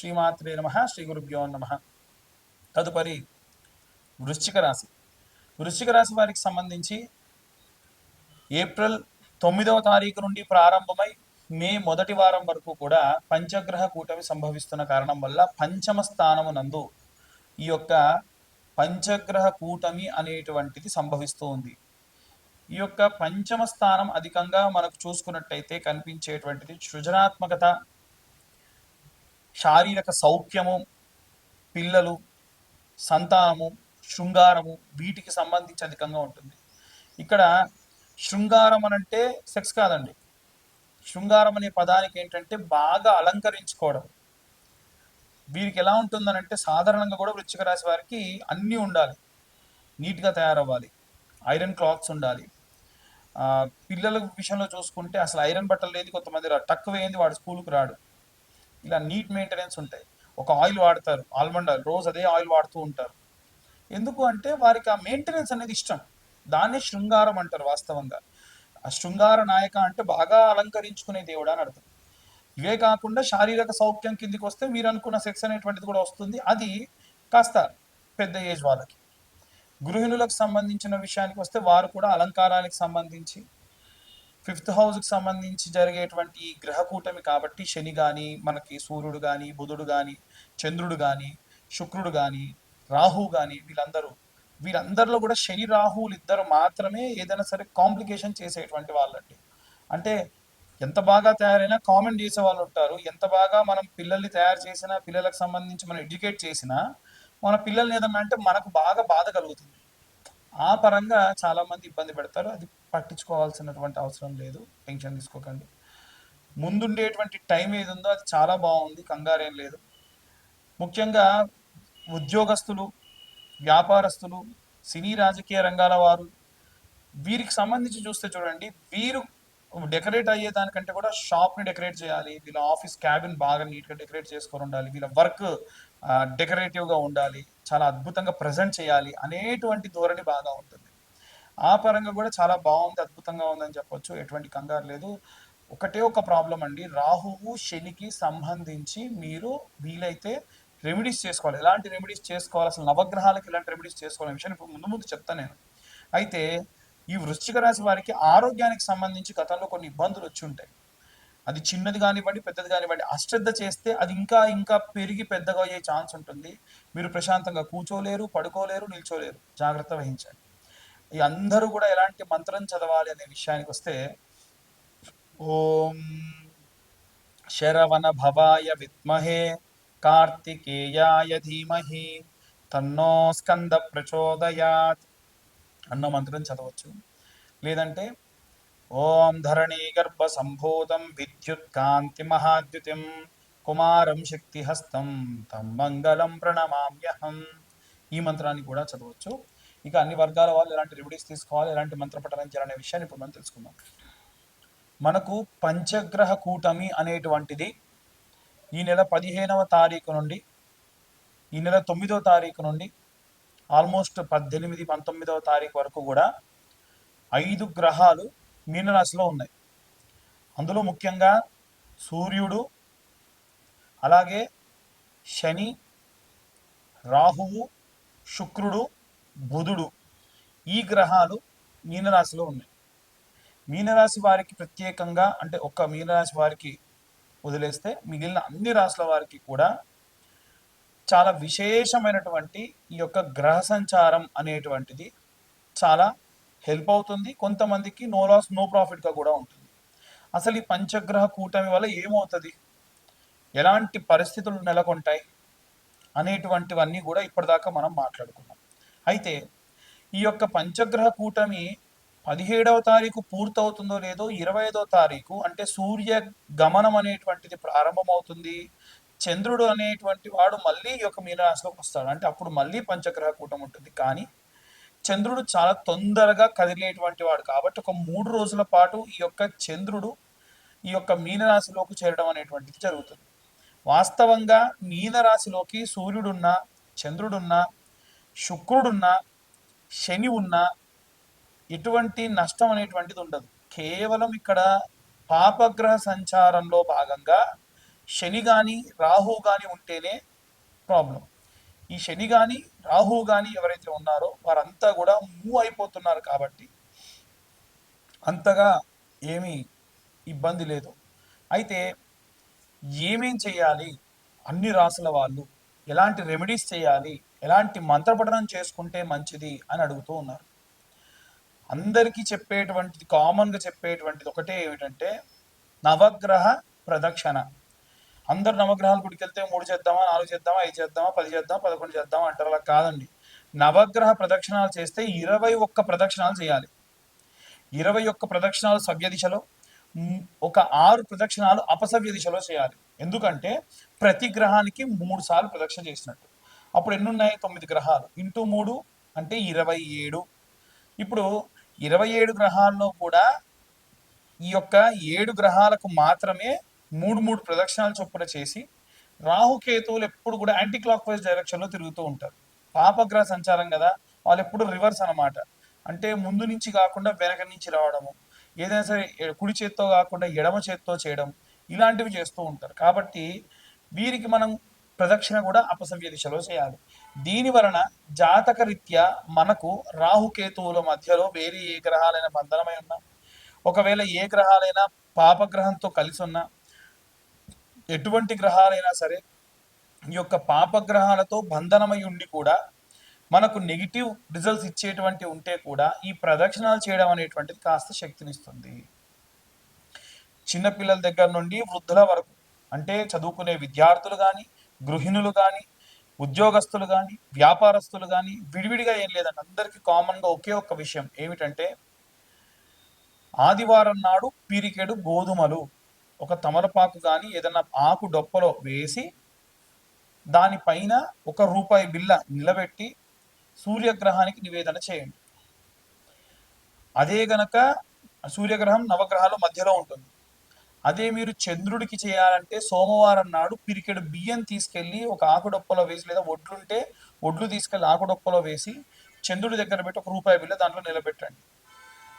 శ్రీమాత్రే నమ, శ్రీ గురుభ్యో నమ. తదుపరి వృశ్చిక రాశి. వృశ్చిక రాశి వారికి సంబంధించి ఏప్రిల్ 9వ తారీఖు నుండి ప్రారంభమై మే మొదటి వారం వరకు కూడా పంచగ్రహ కూటమి సంభవిస్తున్న కారణం వల్ల పంచమ స్థానము నందు ఈ యొక్క పంచగ్రహ కూటమి అనేటువంటిది సంభవిస్తూ ఉంది. ఈ యొక్క పంచమ స్థానం అధికంగా మనకు చూసుకున్నట్టయితే కనిపించేటువంటిది సృజనాత్మకత, శారీరక సౌఖ్యము, పిల్లలు, సంతానము, శృంగారము, వీటికి సంబంధించి అధికంగా ఉంటుంది. ఇక్కడ శృంగారం అనంటే సెక్స్ కాదండి. శృంగారం అనే పదానికి ఏంటంటే బాగా అలంకరించుకోవడం. వీరికి ఎలా ఉంటుందనంటే సాధారణంగా కూడా వృశ్చిక రాశి వారికి అన్నీ ఉండాలి, నీట్గా తయారవ్వాలి, ఐరన్ క్లాత్స్ ఉండాలి. పిల్లల విషయంలో చూసుకుంటే అసలు ఐరన్ బట్టలు లేదు, కొంతమంది టక్ వేయింది వాడు స్కూల్కి రాడు. ఇలా నీట్ మెయింటెనెన్స్ ఉంటాయి. ఒక ఆయిల్ వాడతారు, ఆల్మండ్ ఆయిల్, రోజు అదే ఆయిల్ వాడుతూ ఉంటారు. ఎందుకు అంటే వారికి ఆ మెయింటెనెన్స్ అనేది ఇష్టం. దాన్నే శృంగారం అంటారు వాస్తవంగా. ఆ శృంగార నాయక అంటే బాగా అలంకరించుకునే దేవుడు అని అర్థం. ఇవే కాకుండా శారీరక సౌఖ్యం కిందికి వస్తే మీరు అనుకున్న సెక్స్ అనేటువంటిది కూడా వస్తుంది. అది కాస్త పెద్ద ఏజ్ వాళ్ళకి. గృహిణులకు సంబంధించిన విషయానికి వస్తే వారు కూడా అలంకారానికి సంబంధించి 5th హౌస్కి సంబంధించి జరిగేటువంటి ఈ గ్రహ కూటమి కాబట్టి శని కానీ, మనకి సూర్యుడు కానీ, బుధుడు కానీ, చంద్రుడు కానీ, శుక్రుడు కానీ, రాహు కానీ, వీళ్ళందరిలో కూడా శని రాహువులు ఇద్దరు మాత్రమే ఏదైనా సరే కాంప్లికేషన్ చేసేటువంటి వాళ్ళండి. అంటే ఎంత బాగా తయారైనా కామెంట్ చేసే వాళ్ళు ఉంటారు. ఎంత బాగా మనం పిల్లల్ని తయారు చేసినా, పిల్లలకు సంబంధించి మనం ఎడ్యుకేట్ చేసినా, మన పిల్లల్ని ఏదన్నా అంటే మనకు బాగా బాధ కలుగుతుంది. ఆ పరంగా చాలామంది ఇబ్బంది పెడతారు. అది పట్టించుకోవాల్సినటువంటి అవసరం లేదు, టెన్షన్ తీసుకోకండి. ముందుండేటువంటి టైం ఏది ఉందో అది చాలా బాగుంది, కంగారేం లేదు. ముఖ్యంగా ఉద్యోగస్తులు, వ్యాపారస్తులు, సినీ రాజకీయ రంగాల వారు, వీరికి సంబంధించి చూస్తే చూడండి, వీరు డెకరేట్ అయ్యేదానికంటే కూడా షాప్ని డెకరేట్ చేయాలి, వీళ్ళ ఆఫీస్ క్యాబిన్ బాగా నీట్గా డెకరేట్ చేసుకొని ఉండాలి, వీళ్ళ వర్క్ డెకరేటివ్గా ఉండాలి, చాలా అద్భుతంగా ప్రజెంట్ చేయాలి అనేటువంటి ధోరణి బాగా ఉంటుంది. ఆ పరంగా కూడా చాలా బాగుంది, అద్భుతంగా ఉందని చెప్పొచ్చు, ఎటువంటి కంగారు లేదు. ఒకటే ఒక ప్రాబ్లం అండి, రాహువు శనికి సంబంధించి మీరు వీలైతే రెమెడీస్ చేసుకోవాలి. ఎలాంటి రెమెడీస్ చేసుకోవాలి, అసలు నవగ్రహాలకు ఇలాంటి రెమెడీస్ చేసుకోవాలనే విషయాన్ని ఇప్పుడు ముందు ముందు చెప్తాను నేను. అయితే ఈ వృశ్చిక రాశి వారికి ఆరోగ్యానికి సంబంధించి గతంలో కొన్ని ఇబ్బందులు వచ్చి ఉంటాయి. అది చిన్నది కానివ్వండి, పెద్దది కానివ్వండి, అశ్రద్ధ చేస్తే అది ఇంకా ఇంకా పెరిగి పెద్దగా అయ్యే ఛాన్స్ ఉంటుంది. మీరు ప్రశాంతంగా కూర్చోలేరు, పడుకోలేరు, నిల్చోలేరు. జాగ్రత్త వహించండి. ఈ అందరూ కూడా ఎలాంటి మంత్రం చదవాలి అనే విషయానికి వస్తే, ఓం శరవణ భవాయ విద్మహే కార్తికేయాయ ధీమహి తన్నో స్కంద ప్రచోదయాత్ అన్న మంత్రం చదవచ్చు. లేదంటే ఓం ధరణీ గర్భ సంభూతం విద్యుత్ కాంతి మహాద్యుతిం కుమారం శక్తిహస్తం తం మంగళం ప్రణమామ్యహం, ఈ మంత్రాన్ని కూడా చదవచ్చు. ఇక అన్ని వర్గాల వాళ్ళు ఎలాంటి రెమెడీస్ తీసుకోవాలి, ఎలాంటి మంత్రపఠనం చేయాలనే విషయాన్ని ఇప్పుడు మనం తెలుసుకుందాం. మనకు పంచగ్రహ కూటమి అనేటువంటిది ఈ నెల 15వ తారీఖు నుండి ఈ నెల 9వ తారీఖు నుండి ఆల్మోస్ట్ 18, 19వ తారీఖు వరకు కూడా 5 గ్రహాలు మీనరాశిలో ఉన్నాయి. అందులో ముఖ్యంగా సూర్యుడు, అలాగే శని, రాహువు, శుక్రుడు, బుధుడు, ఈ గ్రహాలు మీనరాశిలో ఉన్నాయి. మీనరాశి వారికి ప్రత్యేకంగా, అంటే ఒక్క మీనరాశి వారికి వదిలేస్తే మిగిలిన అన్ని రాశుల వారికి కూడా చాలా విశేషమైనటువంటి ఈ యొక్క గ్రహ సంచారం అనేటువంటిది చాలా హెల్ప్ అవుతుంది. కొంతమందికి నో లాస్ నో ప్రాఫిట్గా కూడా ఉంటుంది. అసలు ఈ పంచగ్రహ కూటమి వల్ల ఏమవుతుంది, ఎలాంటి పరిస్థితులు నెలకొంటాయి అనేటువంటివన్నీ కూడా ఇప్పటిదాకా మనం మాట్లాడుకున్నాం. అయితే ఈ యొక్క పంచగ్రహ కూటమి 17వ తారీఖు పూర్తవుతుందో లేదో 25వ తారీఖు అంటే సూర్య గమనం అనేటువంటిది ప్రారంభమవుతుంది. చంద్రుడు అనేటువంటి వాడు మళ్ళీ ఈ యొక్క మీనరాశిలోకి వస్తాడు. అంటే అప్పుడు మళ్ళీ పంచగ్రహ కూటమి ఉంటుంది. కానీ చంద్రుడు చాలా తొందరగా కదిలేటువంటి వాడు కాబట్టి ఒక 3 రోజుల పాటు ఈ యొక్క చంద్రుడు ఈ యొక్క మీనరాశిలోకి చేరడం అనేటువంటిది జరుగుతుంది. వాస్తవంగా మీనరాశిలోకి సూర్యుడున్నా, చంద్రుడున్నా, శుక్రుడున్నా, శని ఉన్నా ఎటువంటి నష్టం అనేటువంటిది ఉండదు. కేవలం ఇక్కడ పాపగ్రహ సంచారంలో భాగంగా శని కానీ రాహు కానీ ఉంటేనే ప్రాబ్లం. ఈ శని కానీ రాహు కానీ ఎవరైతే ఉన్నారో వారంతా కూడా మూవ్ అయిపోతున్నారు కాబట్టి అంతగా ఏమీ ఇబ్బంది లేదు. అయితే ఏమేం చేయాలి, అన్ని రాసుల వాళ్ళు ఎలాంటి రెమెడీస్ చేయాలి, ఎలాంటి మంత్రపఠనం చేసుకుంటే మంచిది అని అడుగుతూ ఉన్నారు. అందరికీ చెప్పేటువంటిది, కామన్గా చెప్పేటువంటిది ఒకటే ఏమిటంటే నవగ్రహ ప్రదక్షిణ. అందరు నవగ్రహాల గుడికి వెళ్తే 3 చేద్దామా, 4 చేద్దామా, 5 చేద్దామా, 10 చేద్దామా, 11 చేద్దామా అంటారు. అలా కాదండి. నవగ్రహ ప్రదక్షిణాలు చేస్తే 21 ప్రదక్షిణాలు చేయాలి. 21 ప్రదక్షిణాలు సవ్య దిశలో, ఒక 6 ప్రదక్షిణాలు అపసవ్య దిశలో చేయాలి. ఎందుకంటే ప్రతి గ్రహానికి 3 సార్లు ప్రదక్షిణ చేసినట్టు. అప్పుడు ఎన్నున్నాయి? 9 గ్రహాలు ఇంటూ 3 అంటే 27. ఇప్పుడు 27 గ్రహాల్లో కూడా ఈ యొక్క 7 గ్రహాలకు మాత్రమే 3 ప్రదక్షిణాలు చొప్పున చేసి, రాహుకేతువులు ఎప్పుడు కూడా యాంటీ క్లాక్ వైజ్ డైరెక్షన్లో తిరుగుతూ ఉంటారు. పాపగ్రహ సంచారం కదా, వాళ్ళు ఎప్పుడు రివర్స్ అనమాట. అంటే ముందు నుంచి కాకుండా వెనక నుంచి రావడము, ఏదైనా సరే కుడి చేత్తో కాకుండా ఎడమ చేత్తో చేయడం, ఇలాంటివి చేస్తూ ఉంటారు. కాబట్టి వీరికి మనం ప్రదక్షిణ కూడా అపసవ్య దిశలో చేయాలి. దీని వలన జాతక రీత్యా మనకు రాహుకేతువుల మధ్యలో వేరే ఏ గ్రహాలైన బంధనమై ఉన్నా, ఒకవేళ ఏ గ్రహాలైనా పాపగ్రహంతో కలిసి ఉన్నా, ఎటువంటి గ్రహాలైనా సరే ఈ యొక్క పాపగ్రహాలతో బంధనమై ఉండి కూడా మనకు నెగిటివ్ రిజల్ట్స్ ఇచ్చేటువంటి ఉంటే కూడా ఈ ప్రదక్షిణాలు చేయడం అనేటువంటిది కాస్త శక్తినిస్తుంది. చిన్నపిల్లల దగ్గర నుండి వృద్ధుల వరకు, అంటే చదువుకునే విద్యార్థులు కానీ, గృహిణులు కానీ, ఉద్యోగస్తులు కానీ, వ్యాపారస్తులు కానీ, విడివిడిగా ఏం లేదండి, అందరికీ కామన్గా ఒకే ఒక్క విషయం ఏమిటంటే ఆదివారం నాడు పీరికెడు గోధుమలు ఒక తమలపాకు కానీ ఏదన్నా ఆకు డొప్పలో వేసి దానిపైన ₹1 బిల్ల నిలబెట్టి సూర్యగ్రహానికి నివేదన చేయండి. అదే గనక సూర్యగ్రహం నవగ్రహాల మధ్యలో ఉంటుంది. అదే మీరు చంద్రుడికి చేయాలంటే సోమవారం నాడు పిరికెడు బియ్యం తీసుకెళ్ళి ఒక ఆకుడొప్పలో వేసి, లేదా ఒడ్లుంటే ఒడ్లు తీసుకెళ్ళి ఆకుడొప్పలో వేసి చంద్రుడి దగ్గర పెట్టి ₹1 బిల్ల దాంట్లో నిలబెట్టండి.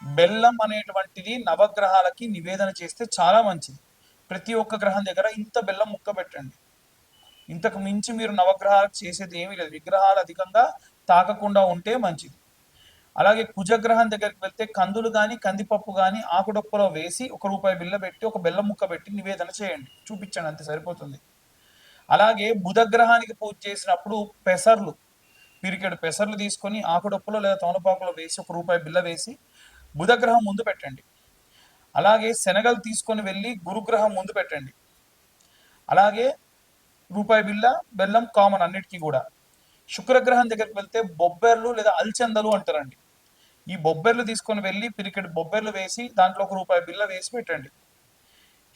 బెల్లం అనేటువంటిది నవగ్రహాలకి నివేదన చేస్తే చాలా మంచిది. ప్రతి ఒక్క గ్రహం దగ్గర ఇంత బెల్లం ముక్క పెట్టండి. ఇంతకు మించి మీరు నవగ్రహాలకు చేసేది ఏమీ లేదు. విగ్రహాలు అధికంగా తాకకుండా ఉంటే మంచిది. అలాగే కుజగ్రహం దగ్గరికి వెళ్తే కందులు కానీ కందిపప్పు కానీ ఆకుడొప్పలో వేసి ₹1 బిల్ల పెట్టి ఒక బెల్లం ముక్క పెట్టి నివేదన చేయండి, చూపించండి, అంతే సరిపోతుంది. అలాగే బుధగ్రహానికి పూజ చేసినప్పుడు పెసర్లు, పిరికెడు పెసర్లు తీసుకొని ఆకుడొప్పలో లేదా తమలపాకులో వేసి ₹1 బిల్ల వేసి బుధగ్రహం ముందు పెట్టండి. అలాగే శనగలు తీసుకొని వెళ్ళి గురుగ్రహం ముందు పెట్టండి. అలాగే ₹1 బిల్ల బెల్లం కామన్ అన్నిటికీ కూడా. శుక్రగ్రహం దగ్గరికి వెళ్తే బొబ్బెర్లు లేదా అల్చందలు అంటారండి. ఈ బొబ్బెర్లు తీసుకొని వెళ్ళి పిరికెడు బొబ్బెర్లు వేసి దాంట్లో ₹1 బిల్ల వేసి పెట్టండి.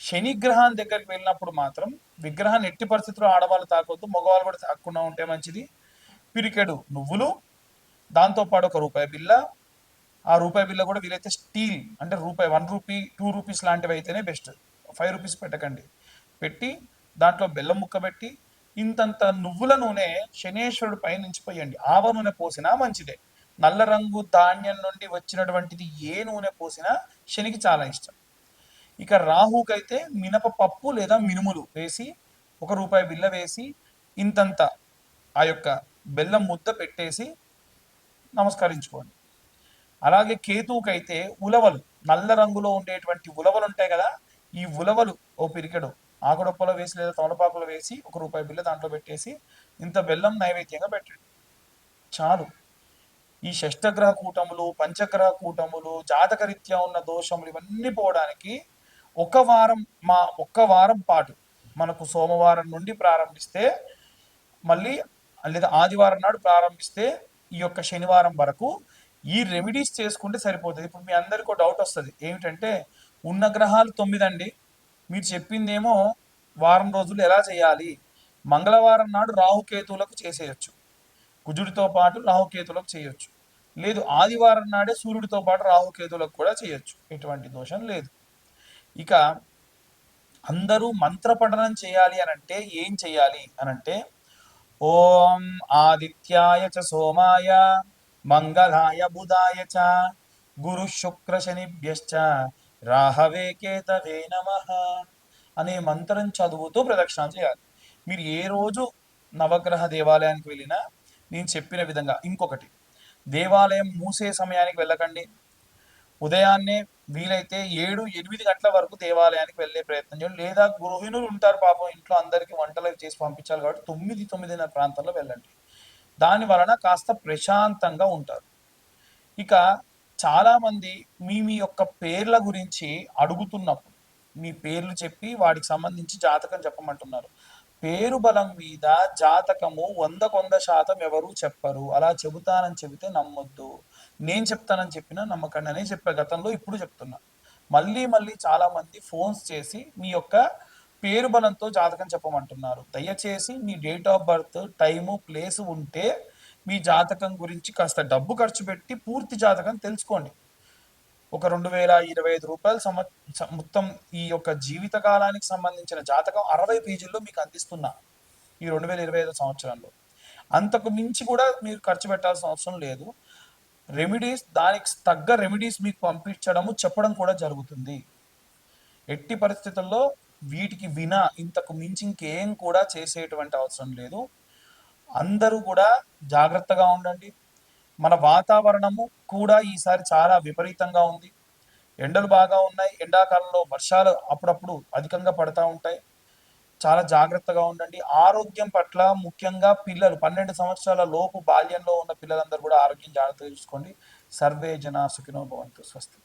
శనిగ్రహం దగ్గరికి వెళ్ళినప్పుడు మాత్రం విగ్రహాన్ని ఎట్టి పరిస్థితుల్లో ఆడవాళ్ళు తాకొద్దు, మగవాళ్ళు కూడా తాకుండా ఉంటే మంచిది. పిరికెడు నువ్వులు, దాంతోపాటు ₹1 బిల్ల, ఆ ₹1 బిల్ల కూడా వీలైతే స్టీల్ అంటే ₹1, ₹2 లాంటివి అయితేనే బెస్ట్. ₹5 పెట్టకండి. పెట్టి దాంట్లో బెల్లం ముక్క పెట్టి ఇంతంత నువ్వుల నూనె శనేశ్వరుడు పైనుంచి పోయండి. ఆవ నూనె పోసినా మంచిదే. నల్ల రంగు ధాన్యం నుండి వచ్చినటువంటిది ఏ నూనె పోసినా శనికి చాలా ఇష్టం. ఇక రాహుకైతే మినపప్పు లేదా మినుములు వేసి ₹1 బిల్ల వేసి ఇంతంత ఆ యొక్క బెల్లం ముద్ద పెట్టేసి నమస్కరించుకోండి. అలాగే కేతువుకైతే ఉలవలు, నల్ల రంగులో ఉండేటువంటి ఉలవలు ఉంటాయి కదా, ఈ ఉలవలు ఓ పిరికెడు ఆకుడొప్పలో వేసి లేదా తమలపాకులో వేసి ₹1 బిల్ల దాంట్లో పెట్టేసి ఇంత బెల్లం నైవేద్యంగా పెట్టండి, చాలు. ఈ షష్టగ్రహ కూటములు, పంచగ్రహ కూటములు, జాతకరీత్యా ఉన్న దోషములు ఇవన్నీ పోవడానికి ఒక్క వారం పాటు మనకు సోమవారం నుండి ప్రారంభిస్తే మళ్ళీ, లేదా ఆదివారం నాడు ప్రారంభిస్తే ఈ యొక్క శనివారం వరకు ఈ రెమెడీస్ చేసుకుంటే సరిపోతుంది. ఇప్పుడు మీ అందరికీ ఒక డౌట్ వస్తుంది, ఏమిటంటే ఉన్న గ్రహాలు 9 అండి, మీరు చెప్పిందేమో వారం రోజులు ఎలా చేయాలి? మంగళవారం నాడు రాహుకేతువులకు చేసేయచ్చు, కుజుడితో పాటు రాహుకేతువులకు చేయొచ్చు. లేదు ఆదివారం నాడే సూర్యుడితో పాటు రాహుకేతువులకు కూడా చేయొచ్చు, ఎటువంటి దోషం లేదు. ఇక అందరూ మంత్రపఠనం చేయాలి అనంటే ఏం చేయాలి అనంటే ఓం ఆదిత్యాయ చ సోమాయ మంగళాయ బుధాయ చ గురు శుక్ర శనిభ్యశ్చ రాహవే కేతవే నమః అనే మంత్రం చదువుతూ ప్రదక్షిణాలు చేయాలి. మీరు ఏ రోజు నవగ్రహ దేవాలయానికి వెళ్ళినా నేను చెప్పిన విధంగా ఇంకొకటి, దేవాలయం మూసే సమయానికి వెళ్ళకండి. ఉదయాన్నే వీలైతే 7, 8 గంటల వరకు దేవాలయానికి వెళ్ళే ప్రయత్నం చేయండి. లేదా గృహిణులు ఉంటారు పాపం ఇంట్లో అందరికీ వంటలు అవి చేసి పంపించాలి కాబట్టి 9, 9:30 ప్రాంతంలో వెళ్ళండి. దాని వలన కాస్త ప్రశాంతంగా ఉంటారు. ఇక చాలామంది మీ యొక్క పేర్ల గురించి అడుగుతున్నప్పుడు మీ పేర్లు చెప్పి వాటికి సంబంధించి జాతకం చెప్పమంటున్నారు. పేరు బలం మీద జాతకము 100% ఎవరు చెప్పరు. అలా చెబుతానని చెబితే నమ్మొద్దు. నేను చెప్తానని చెప్పినా నమ్మకండి అనే చెప్పా గతంలో, ఇప్పుడు చెప్తున్నా. మళ్ళీ మళ్ళీ చాలామంది ఫోన్స్ చేసి మీ యొక్క పేరు బలంతో జాతకం చెప్పమంటున్నారు. దయచేసి మీ date of birth, time, place ఉంటే మీ జాతకం గురించి కాస్త డబ్బు ఖర్చు పెట్టి పూర్తి జాతకం తెలుసుకోండి. ఒక రూ. 2025 మొత్తం ఈ యొక్క జీవిత కాలానికి సంబంధించిన జాతకం 60 పేజీల్లో మీకు అందిస్తున్నా ఈ 2025 సంవత్సరంలో. అంతకు మించి కూడా మీరు ఖర్చు పెట్టాల్సిన అవసరం లేదు. రెమెడీస్, దానికి తగ్గ రెమెడీస్ మీకు పంపించడము చెప్పడం కూడా జరుగుతుంది. ఎట్టి పరిస్థితుల్లో వీటికి ఇంతకు మించి ఇంకేం కూడా చేసేటువంటి అవసరం లేదు. అందరూ కూడా జాగ్రత్తగా ఉండండి. మన వాతావరణము కూడా ఈసారి చాలా విపరీతంగా ఉంది. ఎండలు బాగా ఉన్నాయి. ఎండాకాలంలో వర్షాలు అప్పుడప్పుడు అధికంగా పడతా ఉంటాయి. చాలా జాగ్రత్తగా ఉండండి. ఆరోగ్యం పట్ల ముఖ్యంగా పిల్లలు 12 సంవత్సరాల లోపు బాల్యంలో ఉన్న పిల్లలందరూ కూడా ఆరోగ్యం జాగ్రత్తగా చూసుకోండి. సర్వే జన సుఖినో భవంతు. స్వస్తి.